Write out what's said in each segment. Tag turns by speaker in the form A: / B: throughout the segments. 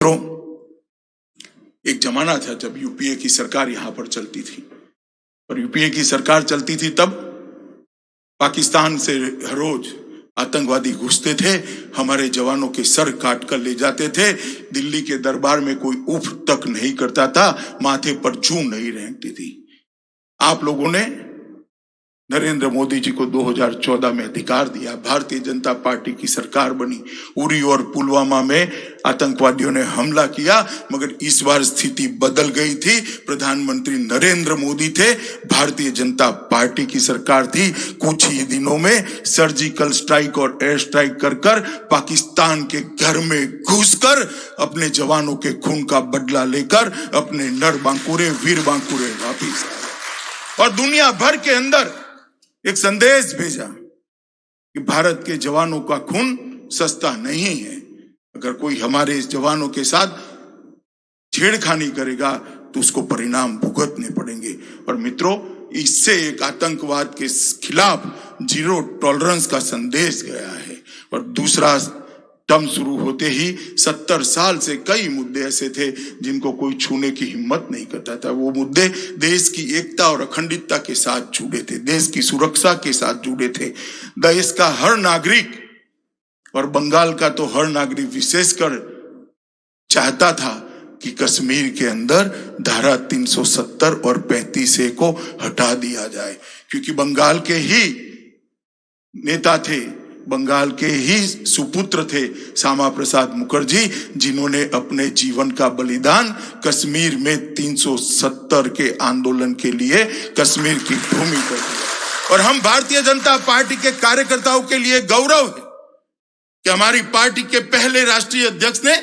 A: एक जमाना था जब यूपीए की सरकार यहां पर चलती थी और यूपीए की सरकार चलती थी तब पाकिस्तान से हर रोज आतंकवादी घुसते थे, हमारे जवानों के सर काट कर ले जाते थे। दिल्ली के दरबार में कोई उफ तक नहीं करता था, माथे पर जूं नहीं रेंगती थी। आप लोगों ने नरेंद्र मोदी जी को 2014 में अधिकार दिया, भारतीय जनता पार्टी की सरकार बनी, उरी और पुलवामा में आतंकवादियों ने हमला किया, मगर इस बार स्थिति बदल गई थी। प्रधानमंत्री नरेंद्र मोदी थे, भारतीय जनता पार्टी की सरकार थी। कुछ ही दिनों में सर्जिकल स्ट्राइक और एयर स्ट्राइक कर पाकिस्तान के घर में घुसकर अपने जवानों के खून का बदला लेकर अपने नर बांकुरे वीर बांकुरे वापिस आए और दुनिया भर के अंदर एक संदेश भेजा कि भारत के जवानों का खून सस्ता नहीं है। अगर कोई हमारे जवानों के साथ छेड़खानी करेगा तो उसको परिणाम भुगतने पड़ेंगे। और मित्रों, इससे एक आतंकवाद के खिलाफ जीरो टॉलरेंस का संदेश गया है। और दूसरा टर्म शुरू होते ही 70 साल से कई मुद्दे ऐसे थे जिनको कोई छूने की हिम्मत नहीं करता था। वो मुद्दे देश की एकता और अखंडता के साथ जुड़े थे, देश की सुरक्षा के साथ जुड़े थे। देश का हर नागरिक और बंगाल का तो हर नागरिक विशेषकर चाहता था कि कश्मीर के अंदर धारा 370 और 35A को हटा दिया जाए, क्योंकि बंगाल के ही नेता थे, बंगाल के ही सुपुत्र थे श्यामा प्रसाद मुखर्जी, जिन्होंने अपने जीवन का बलिदान कश्मीर में 370 के आंदोलन के लिए कश्मीर की भूमि पर दिया। और हम भारतीय जनता पार्टी के कार्यकर्ताओं के लिए गौरव है कि हमारी पार्टी के पहले राष्ट्रीय अध्यक्ष ने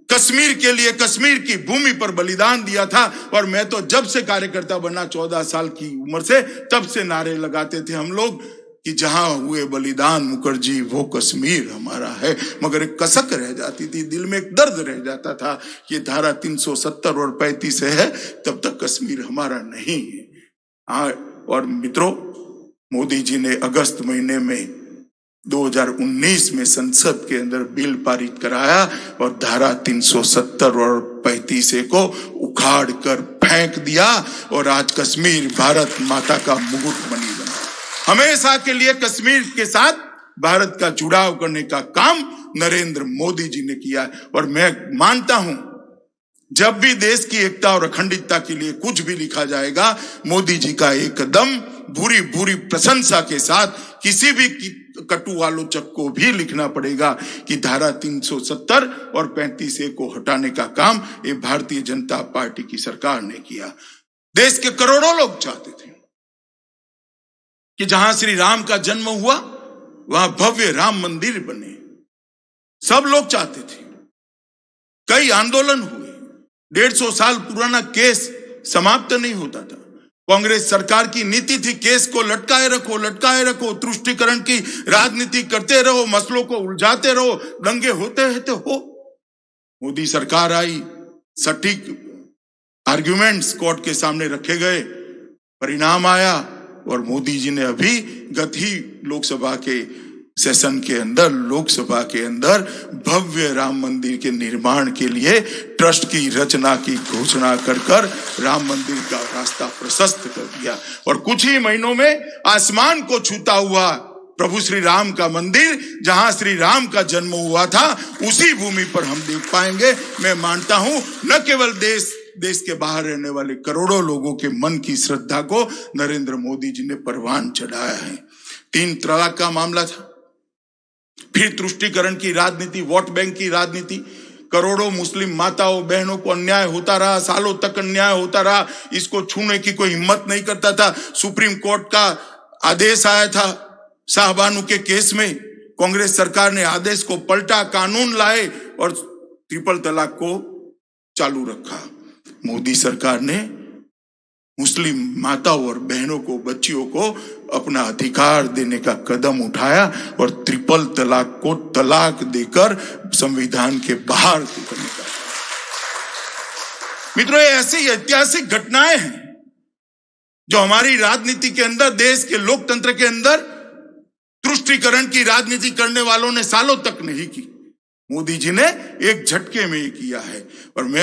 A: कश्मीर के लिए कश्मीर की भूमि पर बलिदान दिया था। और मैं तो जब से कार्यकर्ता बना 14 साल की उम्र से, तब से नारे लगाते थे हम लोग कि जहां हुए बलिदान मुखर्जी वो कश्मीर हमारा है। मगर एक कसक रह जाती थी, दिल में एक दर्द रह जाता था कि धारा 370 और 35 है, तब तक कश्मीर हमारा नहीं है। और मित्रों, मोदी जी ने अगस्त महीने में 2019 में संसद के अंदर बिल पारित कराया और धारा 370 और 35A को उखाड़ कर फेंक दिया और आज कश्मीर भारत माता का मुकुट बनी बना। हमेशा के लिए कश्मीर के साथ भारत का जुड़ाव करने का काम नरेंद्र मोदी जी ने किया है। और मैं मानता हूं, जब भी देश की एकता और अखंडता के लिए कुछ भी लिखा जाएगा, मोदी जी का एक कदम बुरी बुरी प्रशंसा के साथ किसी भी कटु आलोचक को भी लिखना पड़ेगा कि धारा 370 और 35A को हटाने का काम ये भारतीय जनता पार्टी की सरकार ने किया। देश के करोड़ों लोग चाहते थे कि जहां श्री राम का जन्म हुआ वहां भव्य राम मंदिर बने, सब लोग चाहते थे। कई आंदोलन हुए, 150 साल पुराना केस समाप्त नहीं होता था। कांग्रेस सरकार की नीति थी केस को लटकाए रखो, तुष्टीकरण की राजनीति करते रहो, मसलों को उलझाते रहो, दंगे होते रहते हो। मोदी सरकार आई, सटीक आर्ग्यूमेंट्स कोर्ट के सामने रखे गए, परिणाम आया। और मोदी जी ने अभी गत ही लोकसभा के सेशन के अंदर, लोकसभा के अंदर भव्य राम मंदिर के निर्माण के लिए ट्रस्ट की रचना की घोषणा कर राम मंदिर का रास्ता प्रशस्त कर दिया। और कुछ ही महीनों में आसमान को छूता हुआ प्रभु श्री राम का मंदिर, जहां श्री राम का जन्म हुआ था, उसी भूमि पर हम देख पाएंगे। मैं मानता हूं, न केवल देश के बाहर रहने वाले करोड़ों लोगों के मन की श्रद्धा को नरेंद्र मोदी जी ने परवान चढ़ाया है। 3 तलाक का मामला था, फिर तुष्टीकरण की राजनीति, वोट बैंक की राजनीति, करोड़ों मुस्लिम माताओं बहनों को अन्याय होता रहा, सालों तक अन्याय होता रहा, इसको छूने की कोई हिम्मत नहीं करता था। सुप्रीम कोर्ट का आदेश आया था शाहबानू के केस में, कांग्रेस सरकार ने आदेश को पलटा, कानून लाए और ट्रिपल तलाक को चालू रखा। मोदी सरकार ने मुस्लिम माताओं और बहनों को, बच्चियों को अपना अधिकार देने का कदम उठाया और ट्रिपल तलाक को तलाक देकर संविधान के बाहर निकलने का। मित्रों, ये ऐसी ऐतिहासिक घटनाएं हैं जो हमारी राजनीति के अंदर, देश के लोकतंत्र के अंदर तुष्टीकरण की राजनीति करने वालों ने सालों तक नहीं की। मोदी जी ने एक झटके में ये किया है। और मैं